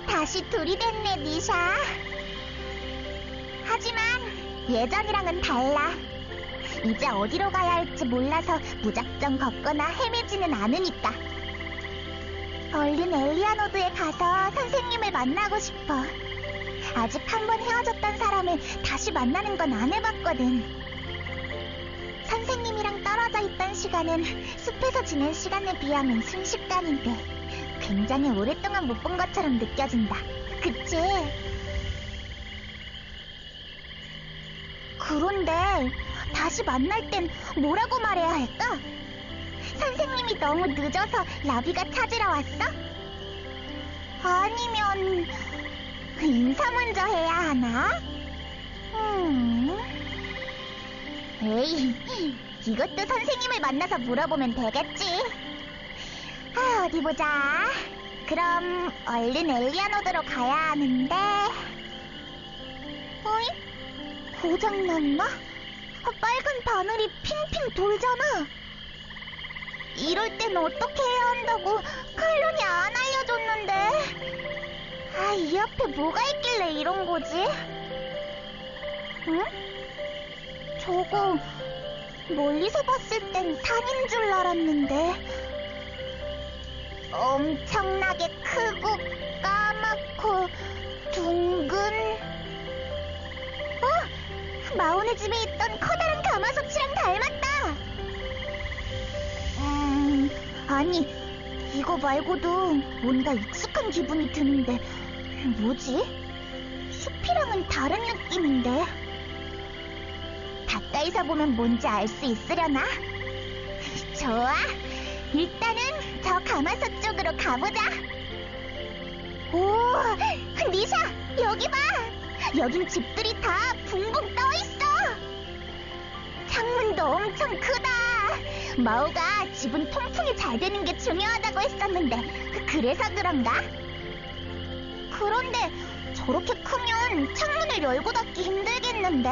다시 둘이 됐네, 니샤. 하지만 예전이랑은 달라. 이제 어디로 가야 할지 몰라서 무작정 걷거나 헤매지는 않으니까. 얼른 엘리아노드에 가서 선생님을 만나고 싶어. 아직 한 번 헤어졌던 사람을 다시 만나는 건 안 해봤거든. 선생님이랑 떨어져 있던 시간은 숲에서 지낸 시간에 비하면 순식간인데 굉장히 오랫동안 못 본 것처럼 느껴진다. 그치? 그런데 다시 만날 땐 뭐라고 말해야 할까? 선생님이 너무 늦어서 라비가 찾으러 왔어? 아니면 인사 먼저 해야 하나? 에이, 이것도 선생님을 만나서 물어보면 되겠지. 어디 보자. 그럼 얼른 엘리아노드로 가야 하는데. 어이? 고장났나? 빨간 바늘이 핑핑 돌잖아. 이럴 땐 어떻게 해야 한다고 칼론이 안 알려줬는데. 이 앞에 뭐가 있길래 이런 거지? 응? 저거 멀리서 봤을 땐 산인 줄 알았는데. 엄청나게 크고 까맣고 둥근. 마오네 집에 있던 커다란 가마솥이랑 닮았다. 아니, 이거 말고도 뭔가 익숙한 기분이 드는데 뭐지? 숲이랑은 다른 느낌인데. 가까이서 보면 뭔지 알 수 있으려나? 좋아, 일단은 저 가마솥 쪽으로 가보자. 오, 니샤, 여기 봐. 여긴 집들이 다 붕붕 떠있어. 창문도 엄청 크다. 마오가 집은 통풍이 잘 되는 게 중요하다고 했었는데 그래서 그런가? 그런데 저렇게 크면 창문을 열고 닫기 힘들겠는데?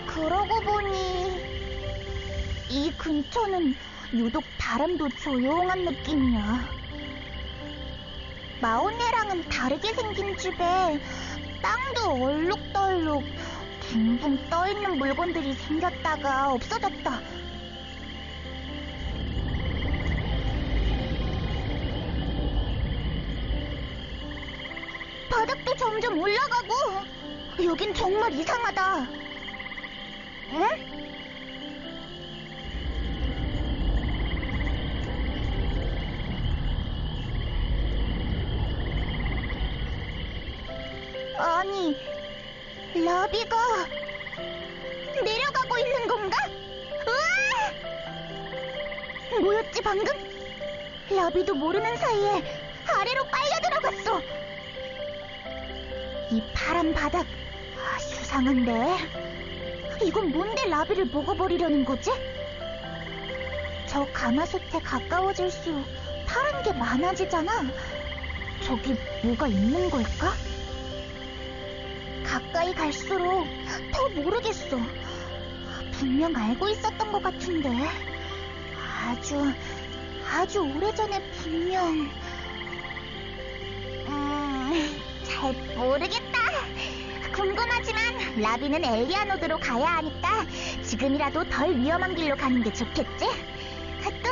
그러고 보니 이 근처는 유독 바람도 조용한 느낌이야. 마오네랑은 다르게 생긴 집에 땅도 얼룩덜룩 붕붕 떠있는 물건들이 생겼다가 없어졌다. 바닥도 점점 올라가고 여긴 정말 이상하다. 응? 아니, 라비가 내려가고 있는 건가? 우와! 뭐였지 방금? 라비도 모르는 사이에 아래로 빨려 들어갔어. 이 파란 바닥 수상한데? 이건 뭔데 라비를 먹어버리려는 거지? 저 가마솥에 가까워질수록 파란 게 많아지잖아. 저기 뭐가 있는 걸까? 가까이 갈수록 더 모르겠어. 분명 알고 있었던 것 같은데. 아주 오래전에 분명. 잘 모르겠다. 궁금하지만 라비는 엘리아노드로 가야 하니까 지금이라도 덜 위험한 길로 가는 게 좋겠지? 또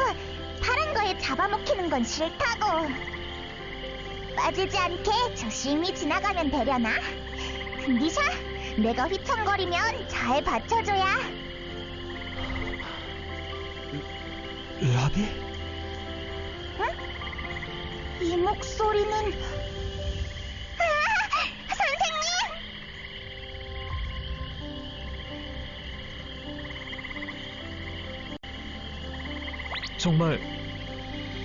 파란 거에 잡아먹히는 건 싫다고. 빠지지 않게 조심히 지나가면 되려나? 니샤, 내가 휘청거리면 잘 받쳐줘야. 라비? 응? 이 목소리는... 선생님! 정말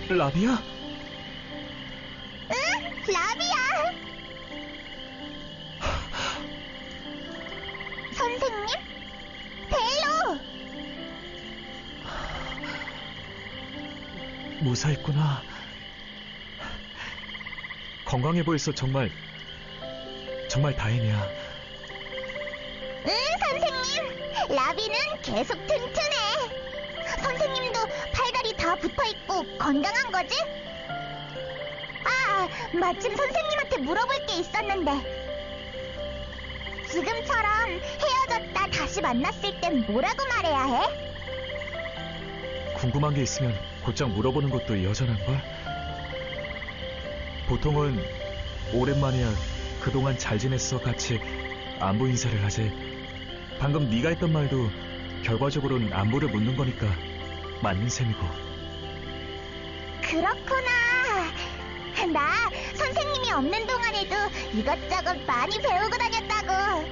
라비야? 응, 라비야. 선생님? 벨로! 무사했구나. 건강해 보여서 정말 다행이야. 응, 선생님. 라비는 계속 튼튼해. 선생님도 팔다리 다 붙어있고 건강한 거지? 마침 선생님한테 물어볼 게 있었는데. 지금처럼 헤어졌다 다시 만났을 땐 뭐라고 말해야 해? 궁금한 게 있으면 곧장 물어보는 것도 여전한걸? 보통은 오랜만이야, 그동안 잘 지냈어 같이 안부 인사를 하지. 방금 네가 했던 말도 결과적으로는 안부를 묻는 거니까 맞는 셈이고. 그렇구나. 나 선생님이 없는 동안에도 이것저것 많이 배우고 다녔다고.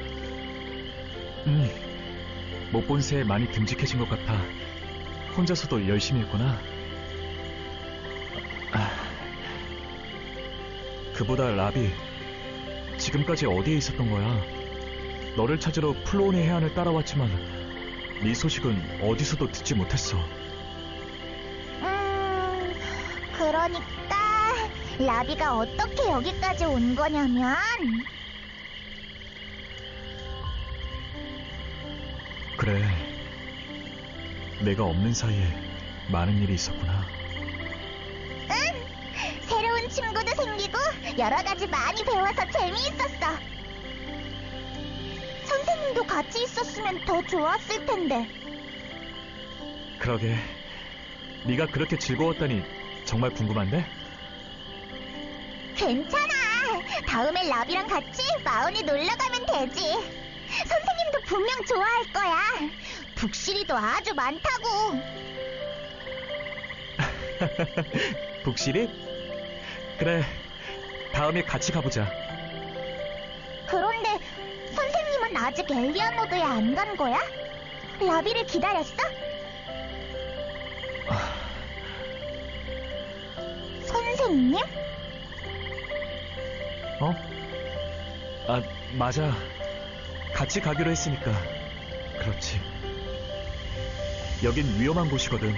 못 본 새에 많이 듬직해진 것 같아. 혼자서도 열심히 했구나. 그보다 라비, 지금까지 어디에 있었던 거야? 너를 찾으러 플로온의 해안을 따라왔지만 네 소식은 어디서도 듣지 못했어. 그러니까 라비가 어떻게 여기까지 온 거냐면, 그래, 내가 없는 사이에 많은 일이 있었구나. 새로운 친구도 생기고 여러 가지 많이 배워서 재미있었어. 선생님도 같이 있었으면 더 좋았을 텐데. 그러게, 네가 그렇게 즐거웠다니 정말 궁금한데? 괜찮아. 다음에 라비랑 같이 마운에 놀러 가면 되지. 선생님도 분명 좋아할 거야. 북실이도 아주 많다고. 북실이? 그래, 다음에 같이 가보자. 그런데 선생님은 아직 엘리아노드에 안 간 거야? 라비를 기다렸어? 선생님? 어? 아, 맞아. 같이 가기로 했으니까. 그렇지. 여긴 위험한 곳이거든.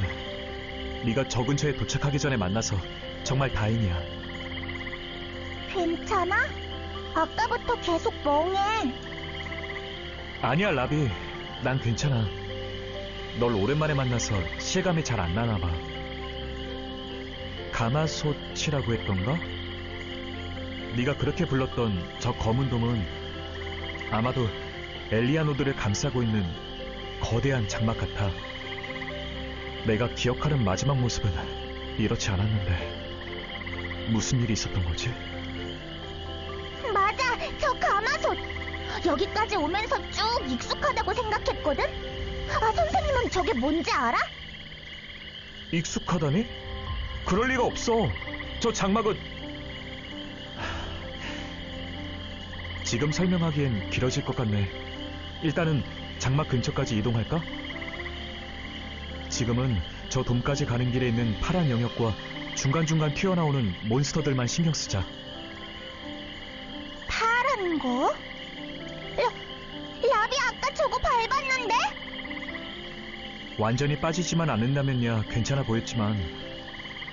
네가 저 근처에 도착하기 전에 만나서 정말 다행이야. 괜찮아? 아까부터 계속 멍해. 아니야, 라비. 난 괜찮아. 널 오랜만에 만나서 실감이 잘 안 나나 봐. 가마솥이라고 했던가? 네가 그렇게 불렀던 저 검은 돔은 아마도 엘리아노드를 감싸고 있는 거대한 장막 같아. 내가 기억하는 마지막 모습은 이렇지 않았는데 무슨 일이 있었던 거지? 맞아, 저 가마솥. 여기까지 오면서 쭉 익숙하다고 생각했거든? 아, 선생님은 저게 뭔지 알아? 익숙하다니? 그럴 리가 없어. 저 장막은... 지금 설명하기엔 길어질 것 같네. 일단은 장막 근처까지 이동할까? 지금은 저 돔까지 가는 길에 있는 파란 영역과 중간중간 튀어나오는 몬스터들만 신경 쓰자. 파란 거? 라비 아까 저거 밟았는데? 완전히 빠지지만 않는다면야 괜찮아 보였지만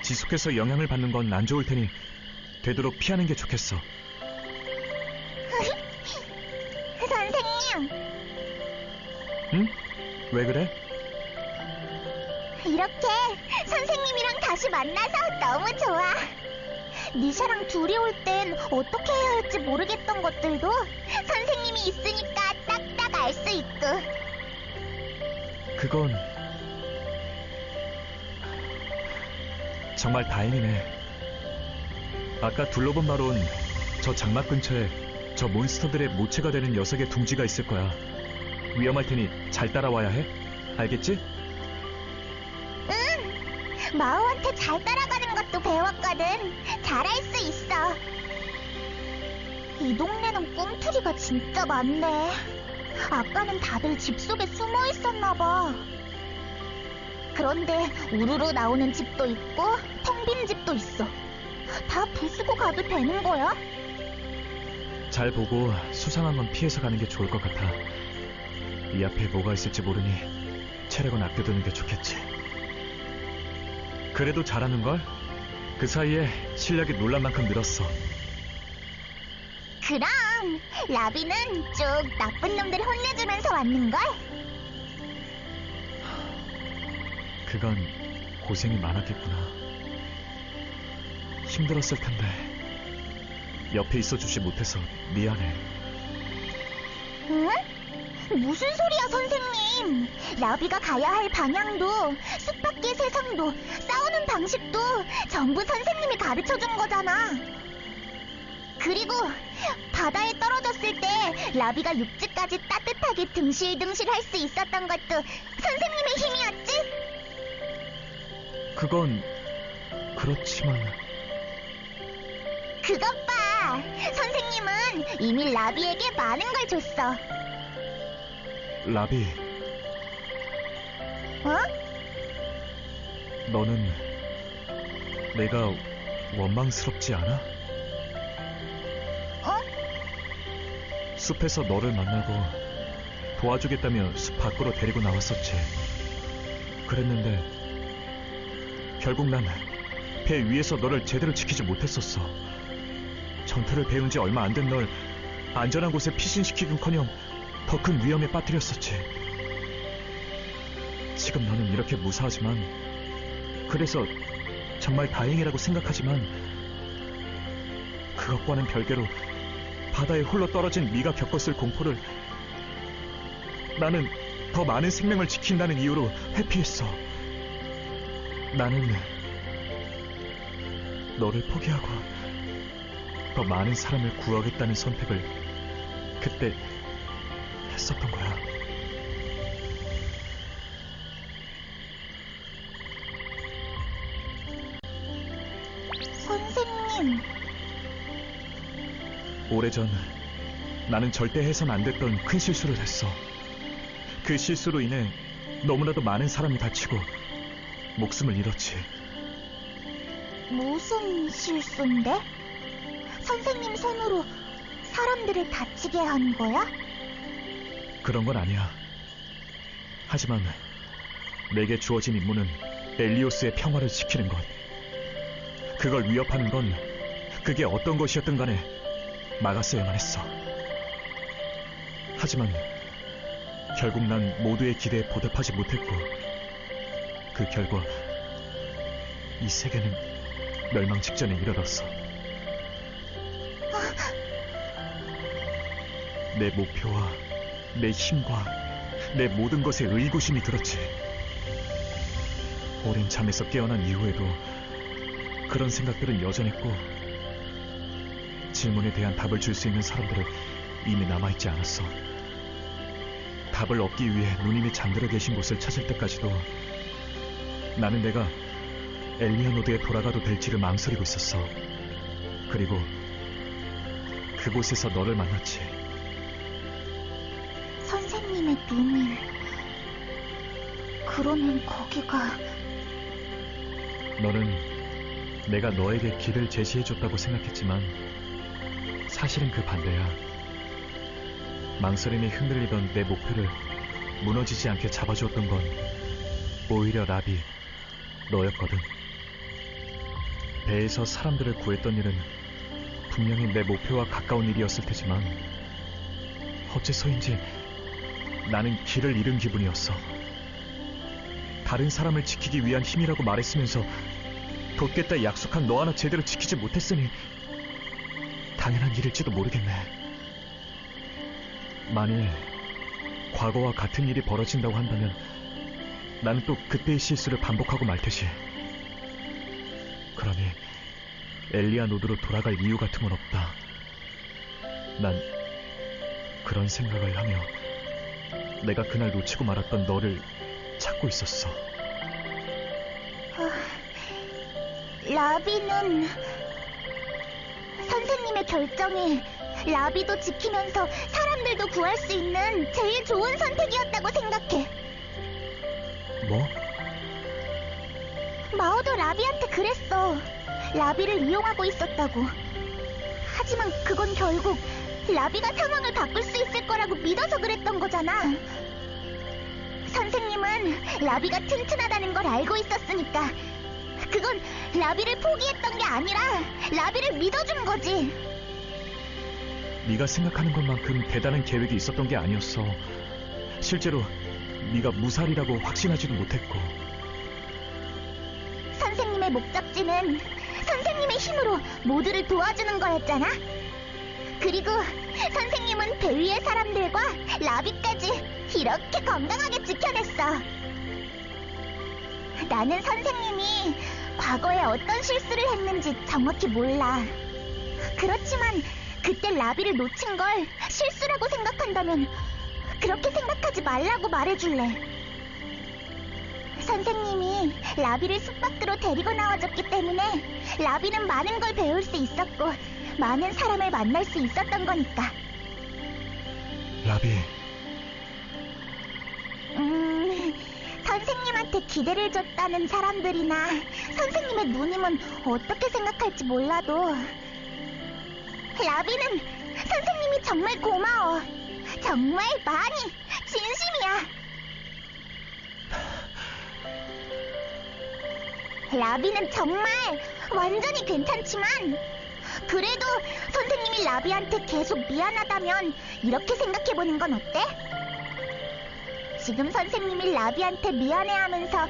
지속해서 영향을 받는 건 안 좋을 테니 되도록 피하는 게 좋겠어. 선생님, 응? 왜 그래? 이렇게 선생님이랑 다시 만나서 너무 좋아. 니샤랑 둘이 올 땐 어떻게 해야 할지 모르겠던 것들도 선생님이 있으니까 딱딱 알 수 있고. 그건... 정말 다행이네. 아까 둘러본 바론 저 장막 근처에 저 몬스터들의 모체가 되는 녀석의 둥지가 있을 거야. 위험할 테니 잘 따라와야 해. 알겠지? 응, 마오한테 잘 따라가는 것도 배웠거든. 잘할 수 있어. 이 동네는 꿈틀이가 진짜 많네. 아까는 다들 집 속에 숨어 있었나 봐. 그런데 우르르 나오는 집도 있고 텅 빈 집도 있어. 다 부수고 가도 되는 거야? 잘 보고 수상한 건 피해서 가는 게 좋을 것 같아. 이 앞에 뭐가 있을지 모르니 체력은 아껴두는 게 좋겠지. 그래도 잘하는걸? 그 사이에 실력이 놀란 만큼 늘었어. 그럼 라비는 쭉 나쁜 놈들 혼내주면서 왔는걸? 그건 고생이 많았겠구나. 힘들었을 텐데 옆에 있어주지 못해서 미안해. 응? 무슨 소리야, 선생님. 라비가 가야 할 방향도, 숲 밖의 세상도, 싸우는 방식도 전부 선생님이 가르쳐준 거잖아. 그리고 바다에 떨어졌을 때 라비가 육지까지 따뜻하게 등실등실 할 수 있었던 것도 선생님의 힘이었지? 그건 그렇지만... 그것 봐. 선생님은 이미 라비에게 많은 걸 줬어. 라비, 어? 너는 내가 원망스럽지 않아? 어? 숲에서 너를 만나고 도와주겠다며 숲 밖으로 데리고 나왔었지. 그랬는데 결국 난 배 위에서 너를 제대로 지키지 못했었어. 전투를 배운 지 얼마 안 된 널 안전한 곳에 피신시키긴커녕 더 큰 위험에 빠뜨렸었지. 지금 너는 이렇게 무사하지만, 그래서 정말 다행이라고 생각하지만, 그것과는 별개로 바다에 홀로 떨어진 네가 겪었을 공포를 나는 더 많은 생명을 지킨다는 이유로 회피했어. 나는 너를 포기하고 더 많은 사람을 구하겠다는 선택을 그때 했었던 거야. 선생님. 오래전 나는 절대 해선 안 됐던 큰 실수를 했어. 그 실수로 인해 너무나도 많은 사람이 다치고 목숨을 잃었지. 무슨 실수인데? 선생님 손으로 사람들을 다치게 한 거야? 그런 건 아니야. 하지만 내게 주어진 임무는 엘리오스의 평화를 지키는 것. 그걸 위협하는 건 그게 어떤 것이었든 간에 막았어야만 했어. 하지만 결국 난 모두의 기대에 보답하지 못했고, 그 결과 이 세계는 멸망 직전에 이르렀어. 내 목표와 내 힘과 내 모든 것에 의구심이 들었지. 오랜 잠에서 깨어난 이후에도 그런 생각들은 여전했고, 질문에 대한 답을 줄 수 있는 사람들은 이미 남아있지 않았어. 답을 얻기 위해 누님이 잠들어 계신 곳을 찾을 때까지도 나는 내가 엘리아노드에 돌아가도 될지를 망설이고 있었어. 그리고 그곳에서 너를 만났지. 선생님의 누님. 그러면 거기가... 너는 내가 너에게 길을 제시해줬다고 생각했지만 사실은 그 반대야. 망설임에 흔들리던 내 목표를 무너지지 않게 잡아주었던 건 오히려 라비, 너였거든. 배에서 사람들을 구했던 일은 분명히 내 목표와 가까운 일이었을 테지만 어째서인지 나는 길을 잃은 기분이었어. 다른 사람을 지키기 위한 힘이라고 말했으면서 돕겠다 약속한 너 하나 제대로 지키지 못했으니 당연한 일일지도 모르겠네. 만일 과거와 같은 일이 벌어진다고 한다면 나는 또 그때의 실수를 반복하고 말 테지. 그러니 엘리아노드로 돌아갈 이유 같은 건 없다. 난 그런 생각을 하며 내가 그날 놓치고 말았던 너를 찾고 있었어. 라비는... 선생님의 결정이 라비도 지키면서 사람들도 구할 수 있는 제일 좋은 선택이었다고 생각해. 뭐? 마오도 라비한테 그랬어. 라비를 이용하고 있었다고. 하지만 그건 결국 라비가 상황을 바꿀 수 있을 거라고 믿어서 그랬던 거잖아. 선생님은 라비가 튼튼하다는 걸 알고 있었으니까 그건 라비를 포기했던 게 아니라 라비를 믿어준 거지. 네가 생각하는 것만큼 대단한 계획이 있었던 게 아니었어. 실제로 네가 무살이라고 확신하지도 못했고. 선생님의 목적지는 선생님의 힘으로 모두를 도와주는 거였잖아. 그리고 선생님은 배 위의 사람들과 라비까지 이렇게 건강하게 지켜냈어. 나는 선생님이 과거에 어떤 실수를 했는지 정확히 몰라. 그렇지만 그때 라비를 놓친 걸 실수라고 생각한다면 그렇게 생각하지 말라고 말해줄래. 선생님이 라비를 숲 밖으로 데리고 나와줬기 때문에 라비는 많은 걸 배울 수 있었고 많은 사람을 만날 수 있었던 거니까. 라비, 선생님한테 기대를 줬다는 사람들이나 선생님의 누님은 어떻게 생각할지 몰라도 라비는 선생님이 정말 고마워. 정말 많이 진심이야. 라비는 정말 완전히 괜찮지만 그래도 선생님이 라비한테 계속 미안하다면 이렇게 생각해보는 건 어때? 지금 선생님이 라비한테 미안해하면서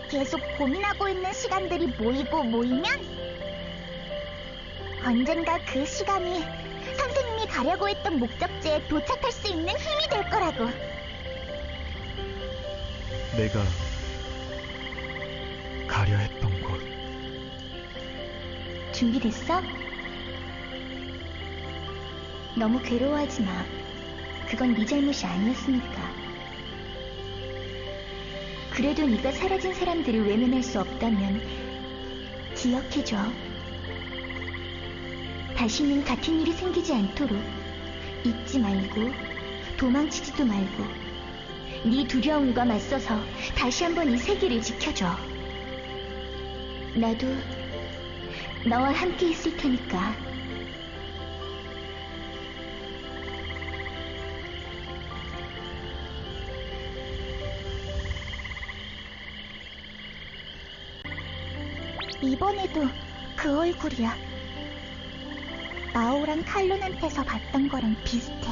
계속 고민하고 있는 시간들이 모이면 언젠가 그 시간이 선생님이 가려고 했던 목적지에 도착할 수 있는 힘이 될 거라고. 내가 가려 했던 곳. 준비됐어? 너무 괴로워하지 마. 그건 네 잘못이 아니었으니까. 그래도 네가 사라진 사람들을 외면할 수 없다면 기억해줘. 다시는 같은 일이 생기지 않도록 잊지 말고 도망치지도 말고 네 두려움과 맞서서 다시 한번 이 세계를 지켜줘. 나도 너와 함께 있을 테니까. 이번에도 그 얼굴이야. 마오랑 칼론한테서 봤던 거랑 비슷해.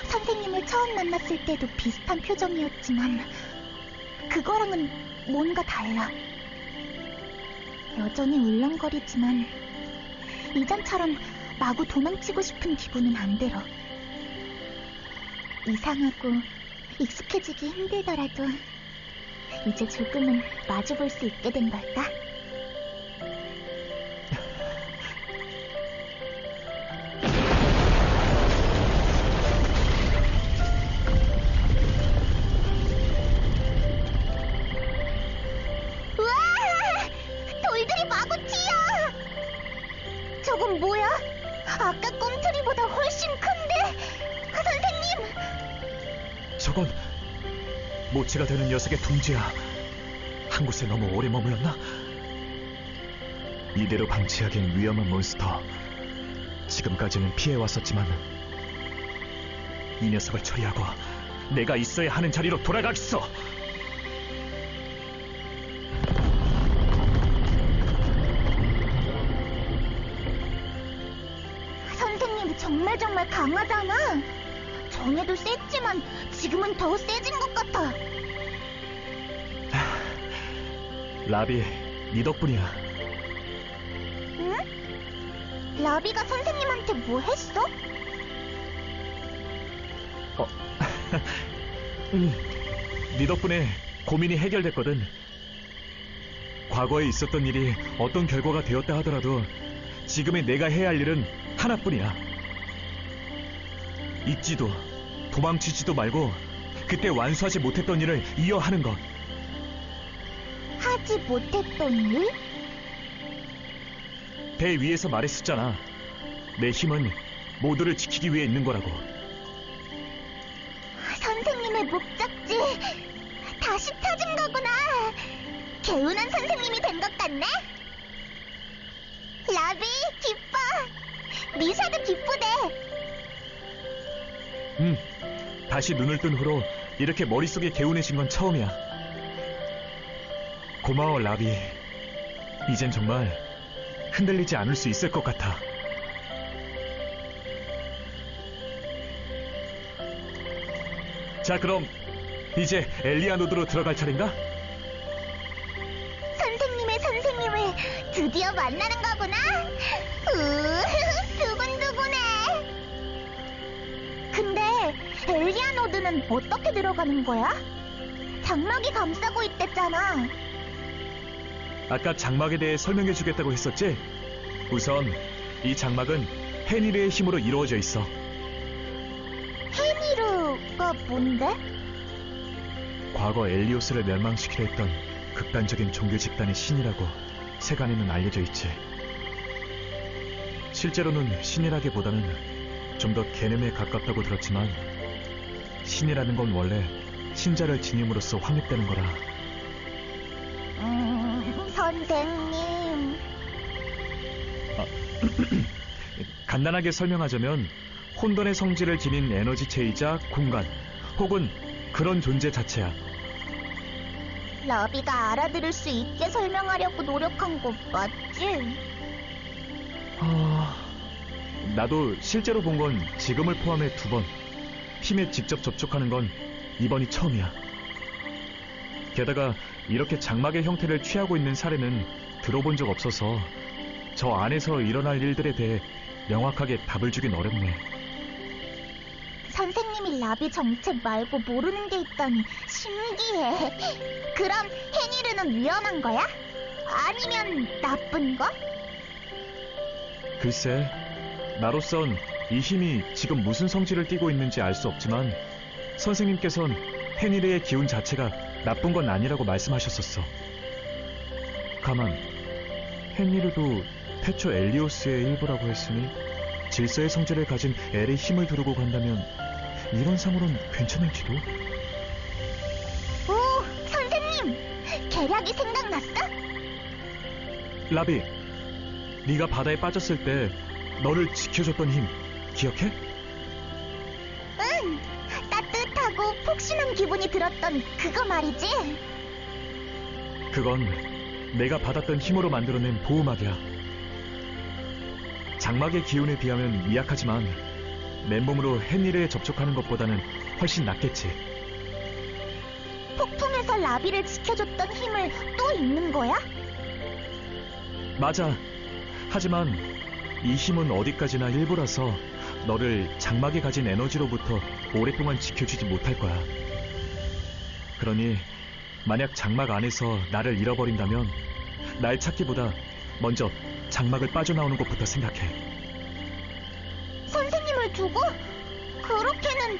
선생님을 처음 만났을 때도 비슷한 표정이었지만 그거랑은 뭔가 달라. 여전히 울렁거리지만 이전처럼 마구 도망치고 싶은 기분은 안 들어. 이상하고 익숙해지기 힘들더라도 이제 조금은 마주볼 수 있게 된 걸까? 저건 뭐야? 아까 꿈틀이보다 훨씬 큰데? 선생님! 저건 모체가 되는 녀석의 둥지야. 한 곳에 너무 오래 머물렀나? 이대로 방치하기엔 위험한 몬스터. 지금까지는 피해왔었지만 이 녀석을 처리하고 내가 있어야 하는 자리로 돌아가겠어. 정말 강하잖아. 전에도 셌지만 지금은 더 세진 것 같아. 라비, 네 덕분이야. 응? 라비가 선생님한테 뭐 했어? 네 덕분에 고민이 해결됐거든. 과거에 있었던 일이 어떤 결과가 되었다 하더라도 지금의 내가 해야 할 일은 하나뿐이야. 잊지도 도망치지도 말고 그때 완수하지 못했던 일을 이어하는 것. 하지 못했던 일? 배 위에서 말했었잖아. 내 힘은 모두를 지키기 위해 있는 거라고. 선생님의 목적지 다시 찾은 거구나. 개운한 선생님이 된 것 같네. 라비 기뻐. 미샤도 기쁘대. 다시 눈을 뜬 후로 이렇게 머릿속이 개운해진 건 처음이야. 고마워, 라비. 이젠 정말 흔들리지 않을 수 있을 것 같아. 자, 그럼 이제 엘리아노드로 들어갈 차례인가? 선생님의 선생님을 드디어 만나는 거구나. 두근두근해. 안에는 어떻게 들어가는 거야? 장막이 감싸고 있댔잖아. 아까 장막에 대해 설명해 주겠다고 했었지? 우선 이 장막은 헤니르의 힘으로 이루어져 있어. 헤니르가 뭔데? 과거 엘리오스를 멸망시키려 했던 극단적인 종교 집단의 신이라고 세간에는 알려져 있지. 실제로는 신이라기보다는 좀 더 개념에 가깝다고 들었지만 신이라는 건 원래 신자를 지님으로써 확립되는 거라. 선생님. 간단하게 설명하자면 혼돈의 성질을 지닌 에너지체이자 공간 혹은 그런 존재 자체야. 라비가 알아들을 수 있게 설명하려고 노력한 거 맞지? 나도 실제로 본 건 지금을 포함해 2번, 힘에 직접 접촉하는 건 이번이 처음이야. 게다가 이렇게 장막의 형태를 취하고 있는 사례는 들어본 적 없어서 저 안에서 일어날 일들에 대해 명확하게 답을 주긴 어렵네. 선생님이 라비 정체 말고 모르는 게 있다니 신기해. 그럼 헤니르는 위험한 거야? 아니면 나쁜 거? 글쎄, 나로선 이 힘이 지금 무슨 성질을 띠고 있는지 알 수 없지만 선생님께선 헤니르의 기운 자체가 나쁜 건 아니라고 말씀하셨었어. 가만, 헤니르도 태초 엘리오스의 일부라고 했으니 질서의 성질을 가진 엘의 힘을 두르고 간다면 이런 상으론 괜찮을지도? 오, 선생님! 계략이 생각났어? 라비, 네가 바다에 빠졌을 때 너를 지켜줬던 힘 기억해? 응! 따뜻하고 폭신한 기분이 들었던 그거 말이지? 그건 내가 받았던 힘으로 만들어낸 보호막이야. 장막의 기운에 비하면 미약하지만 맨몸으로 햇일에 접촉하는 것보다는 훨씬 낫겠지. 폭풍에서 라비를 지켜줬던 힘을 또 잊는 거야? 맞아. 하지만 이 힘은 어디까지나 일부라서 너를 장막이 가진 에너지로부터 오랫동안 지켜주지 못할 거야. 그러니 만약 장막 안에서 나를 잃어버린다면 날 찾기보다 먼저 장막을 빠져나오는 것부터 생각해. 선생님을 두고? 그렇게는...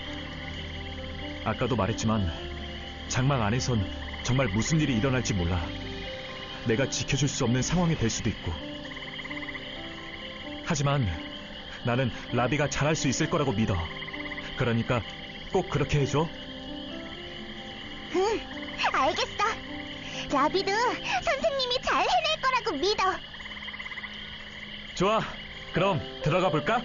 아까도 말했지만 장막 안에선 정말 무슨 일이 일어날지 몰라. 내가 지켜줄 수 없는 상황이 될 수도 있고. 하지만 나는 라비가 잘할 수 있을 거라고 믿어. 그러니까 꼭 그렇게 해줘. 응, 알겠어. 라비도 선생님이 잘 해낼 거라고 믿어. 좋아, 그럼 들어가 볼까?